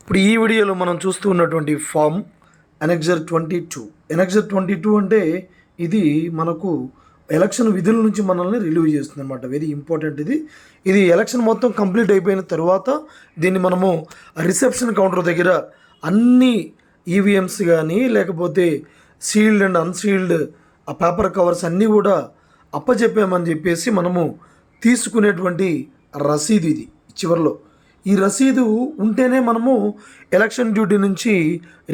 ఇప్పుడు ఈ వీడియోలో మనం చూస్తూ ఉన్నటువంటి ఫామ్ ఎనెక్జర్ 22. ఎనెక్జర్ 22 అంటే ఇది మనకు ఎలక్షన్ విధుల నుంచి మనల్ని రిలీవ్ చేస్తుంది అనమాట. వెరీ ఇంపార్టెంట్ ఇది ఎలక్షన్ మొత్తం కంప్లీట్ అయిపోయిన తర్వాత దీన్ని మనము రిసెప్షన్ కౌంటర్ దగ్గర అన్ని ఈవీఎంస్ కానీ లేకపోతే సీల్డ్ అండ్ అన్సీల్డ్ ఆ పేపర్ కవర్స్ అన్నీ కూడా అప్పచెప్పామని చెప్పేసి మనము తీసుకునేటువంటి రసీదు ఇది. చివరిలో ఈ రసీదు ఉంటేనే మనము ఎలక్షన్ డ్యూటీ నుంచి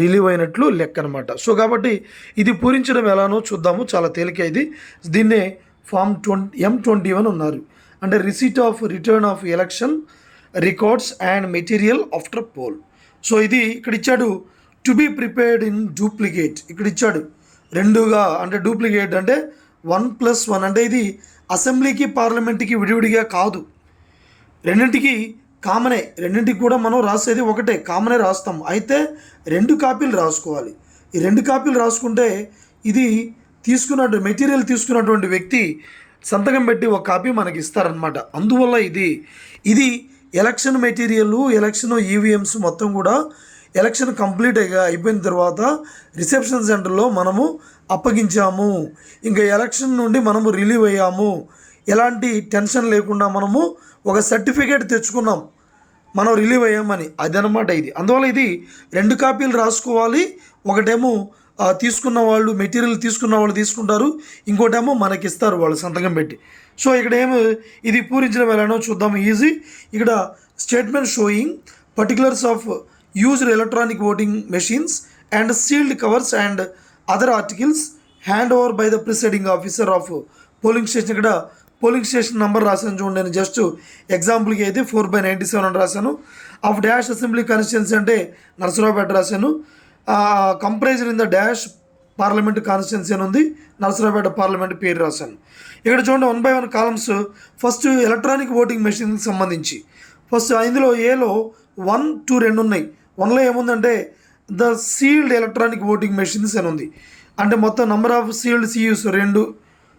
రిలీవ్ అయినట్లు లెక్క అనమాట. సో కాబట్టి ఇది పూరించడం ఎలానో చూద్దాము. చాలా తేలిక ఇది. దీన్నే ఫామ్ M21 ఉన్నారు. అంటే receipt of return of election records and material after poll. So ఇది ఇక్కడ ఇచ్చాడు to be prepared in duplicate. ఇక్కడ ఇచ్చాడు రెండుగా, అంటే డూప్లికేట్ అంటే 1+1 అంటే ఇది అసెంబ్లీకి పార్లమెంట్కి విడివిడిగా కాదు, రెండింటికి కామనే. రెండింటికి కూడా మనం రాసేది ఒకటే, కామనే రాస్తాం. అయితే 2 కాపీలు రాసుకోవాలి. ఈ 2 కాపీలు రాసుకుంటే ఇది మెటీరియల్ తీసుకున్నటువంటి వ్యక్తి సంతకం పెట్టి ఒక కాపీ మనకి ఇస్తారనమాట. అందువల్ల ఇది ఎలక్షన్ మెటీరియల్, ఎలక్షన్ ఈవీఎంస్ మొత్తం కూడా ఎలక్షన్ కంప్లీట్ అయిపోయిన తర్వాత రిసెప్షన్ సెంటర్లో మనము అప్పగించాము. ఇంకా ఎలక్షన్ నుండి మనము రిలీవ్ అయ్యాము. ఎలాంటి టెన్షన్ లేకుండా మనము ఒక సర్టిఫికేట్ తెచ్చుకున్నాం, మనం రిలీవ్ అయ్యామని. అదనమాట ఇది. అందువల్ల ఇది 2 కాపీలు రాసుకోవాలి. ఒకటేమో తీసుకున్న వాళ్ళు, మెటీరియల్ తీసుకున్న వాళ్ళు తీసుకుంటారు, ఇంకోటేమో మనకి ఇస్తారు వాళ్ళు సంతకం పెట్టి. సో ఇక్కడ ఇది పూరించడం ఎలానో చూద్దాం. ఈజీ. ఇక్కడ statement sowing particulars of used electronic voting machines and sealed covers and other articles hand over by the presiding officer of polling station. ఇక్కడ పోలింగ్ స్టేషన్ నెంబర్ రాశాను చూడండి. నేను జస్ట్ ఎగ్జాంపుల్కి అయితే 4/97 అని రాశాను. ఆఫ్ డాష్ అసెంబ్లీ కాన్స్టిట్యున్సీ అంటే నరసరావుపేట రాశాను. Comprised in the dash parliament constituency అని ఉంది, నరసరావుపేట పార్లమెంట్ పేరు రాశాను. ఇక్కడ చూడండి 1 by 1 columns. First electronic voting మెషిన్కి సంబంధించి ఫస్ట్ ఇందులో ఏలో 1, 2 2 ఉన్నాయి. 1లో ఏముందంటే the sealed electronic voting machines అని ఉంది. అంటే మొత్తం నంబర్ ఆఫ్ సీల్డ్ సియూస్ 2,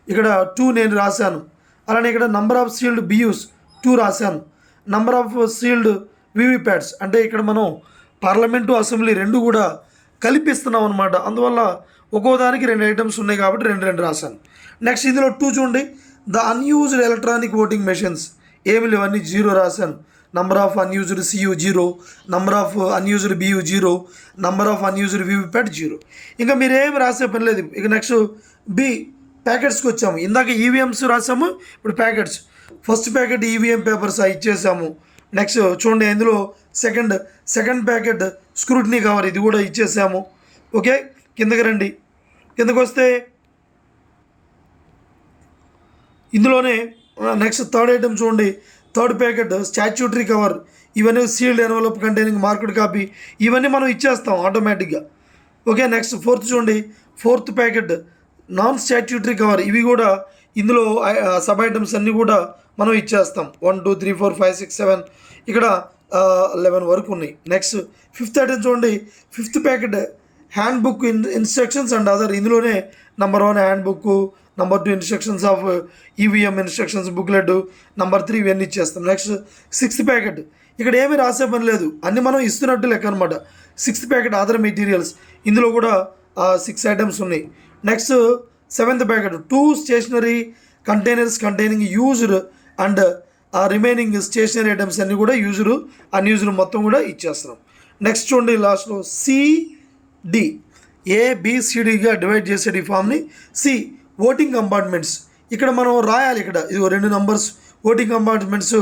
ఇక్కడ 2 నేను రాశాను. అలానే ఇక్కడ నంబర్ ఆఫ్ సీల్డ్ బియూస్ 2 రాశాను. నంబర్ ఆఫ్ సీల్డ్ వీవీప్యాట్స్ అంటే ఇక్కడ మనం పార్లమెంటు అసెంబ్లీ 2 కూడా కలిపిస్తున్నాం అనమాట. అందువల్ల ఒక్కో దానికి 2 ఐటమ్స్ ఉన్నాయి కాబట్టి 2 రాశాను. నెక్స్ట్ ఇందులో 2 చూడండి. The unused electronic voting machines ఏమి లేవు, అన్నీ 0 రాశాను. Number of unused CU 0, number of unused BU 0, number of unused VVPAT 0. ఇంకా మీరు ఏమి రాసే పని లేదు. ఇక నెక్స్ట్ బి ప్యాకెట్స్కి వచ్చాము. ఇందాక ఈవీఎంస్ రాసాము, ఇప్పుడు packets. First packet EVM papers ఇచ్చేసాము. నెక్స్ట్ చూడండి ఇందులో సెకండ్ ప్యాకెట్ స్క్రూటినీ కవర్, ఇది కూడా ఇచ్చేసాము. ఓకే, కిందకి రండి. కిందకు వస్తే ఇందులోనే నెక్స్ట్ థర్డ్ ఐటమ్ చూడండి. థర్డ్ ప్యాకెట్ స్టాచ్యూటరీ కవర్, ఇవన్నీ sealed envelope containing marked copy, ఇవన్నీ మనం ఇచ్చేస్తాం ఆటోమేటిక్గా. ఓకే, నెక్స్ట్ ఫోర్త్ చూడండి. Fourth packet non statutory cover, ఇవి కూడా ఇందులో సబ్ ఐటమ్స్ అన్నీ కూడా మనం ఇచ్చేస్తాం. 1 2 3 4 5 6 7 ఇక్కడ 11 వరకు ఉన్నాయి. నెక్స్ట్ ఫిఫ్త్ ఐటమ్ చూడండి. Fifth packet hand book instructions and other, ఇందులోనే number 1 hand book, number 2 instructions of EVM instructions booklet, number 3 ఇవన్నీ ఇచ్చేస్తాం. నెక్స్ట్ సిక్స్త్ ప్యాకెట్, ఇక్కడ ఏమీ రాసే పని లేదు, అన్నీ మనం ఇస్తున్నట్టు లెక్క అనమాట. సిక్స్త్ ప్యాకెట్ అదర్ మెటీరియల్స్, ఇందులో కూడా 6 ఐటమ్స్ ఉన్నాయి. Next seventh packet 2 stationery containers containing used and remaining stationery items అన్నీ కూడా యూజ్డ్ అన్యూజ్డ్ మొత్తం కూడా ఇచ్చేస్తున్నాం. నెక్స్ట్ చూడండి లాస్ట్లో సిడి, ABCDగా డివైడ్ చేసేది ఈ ఫామ్ని. సి ఓటింగ్ కంపార్ట్మెంట్స్, ఇక్కడ మనం రాయాలి. ఇక్కడ ఇది 2 నంబర్స్ ఓటింగ్ కంపార్ట్మెంట్స్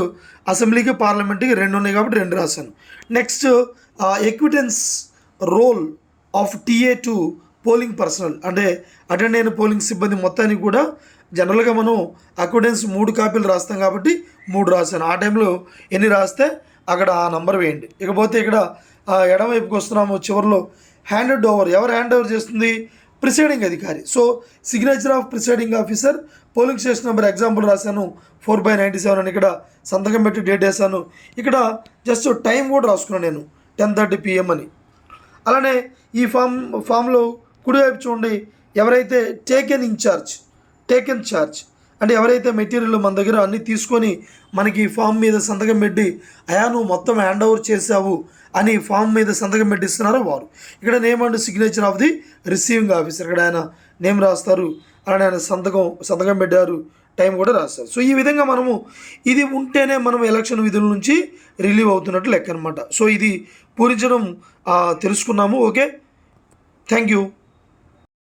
అసెంబ్లీకి పార్లమెంట్కి 2 ఉన్నాయి కాబట్టి 2 రాశాను. Next acquittance roll of TA2 polling personnel, అంటే అటెండ్ అయిన పోలింగ్ సిబ్బంది మొత్తానికి కూడా జనరల్గా మనం అక్విటెన్స్ 3 కాపీలు రాస్తాం కాబట్టి 3 రాశాను. ఆ టైంలో ఎన్ని రాస్తే అక్కడ ఆ నంబర్ వేయండి. ఇకపోతే ఇక్కడ ఎడమవైపుకి వస్తున్నాము. చివరిలో హ్యాండెడ్ ఓవర్, ఎవరు హ్యాండ్ ఓవర్ చేస్తుంది? ప్రిసైడింగ్ అధికారి. So signature of presiding officer, polling station number example రాశాను 4/97 అని, ఇక్కడ సంతకం పెట్టి డేట్ వేసాను. ఇక్కడ జస్ట్ టైం కూడా రాసుకున్నాను నేను 10:30 PM అని. అలానే ఈ ఫామ్లో కుడివైపు చూడండి, ఎవరైతే టేకెన్ చార్జ్ అంటే ఎవరైతే మెటీరియల్ మన దగ్గర అన్నీ తీసుకొని మనకి ఫామ్ మీద సంతకం పెట్టి అయా నువ్వు మొత్తం హ్యాండ్ ఓవర్ చేసావు అని ఫామ్ మీద సంతకం పెట్టిస్తున్నారో వారు. ఇక్కడ name and signature of the receiving officer, ఇక్కడ ఆయన నేమ్ రాస్తారు, అలానే ఆయన సంతకం పెట్టారు, టైం కూడా రాస్తారు. సో ఈ విధంగా మనము ఇది ఉంటేనే మనం ఎలక్షన్ విధుల నుంచి రిలీవ్ అవుతున్నట్టు లెక్క అనమాట. సో ఇది పూరించడం తెలుసుకున్నాము. Okay, thank you.